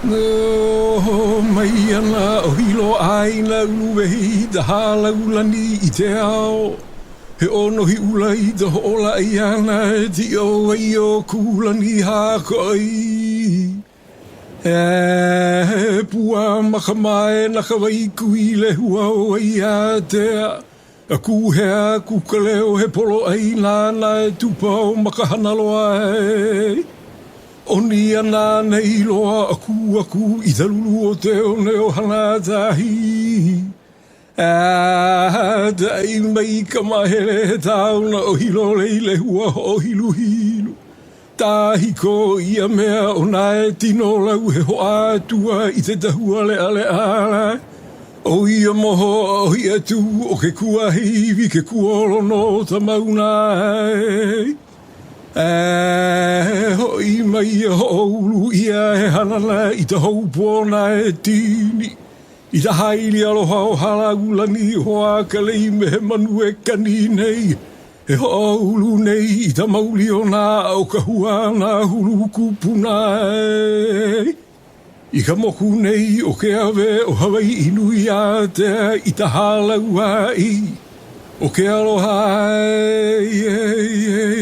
No, mai ana o hilo aina uluwehi da hala ulani I te ao. He ono hi ula I da hola I ana e ti o ai o kulani hakoi. E pua makamae na kawai kuile hua o ai a tea. A kuhea kukaleo he polo ai nana e tupa o makahanaloa e. Oni ana nei loa aku I talulu o te o neo hana tahi. Dai mai ka mahere he tauna o hilo leile hua o hilu hilu. Tahi ko ia mea o nae tino lau he hoa atua I te tahua le ale ala. O ia moho o ia tu o ke kua hivi ke kuolo no ta maunai. Hoi mai ho ulu ia he hanana I te houpona e tini. I te haili aloha o halagulani hoa ka leime he manu e kani nei. He ho ulu nei I te mauli o nā o ka hua nā hulu kupuna e. I ka moku nei o ke ave o Hawaii inui a te I te halau ai. O ke aloha e.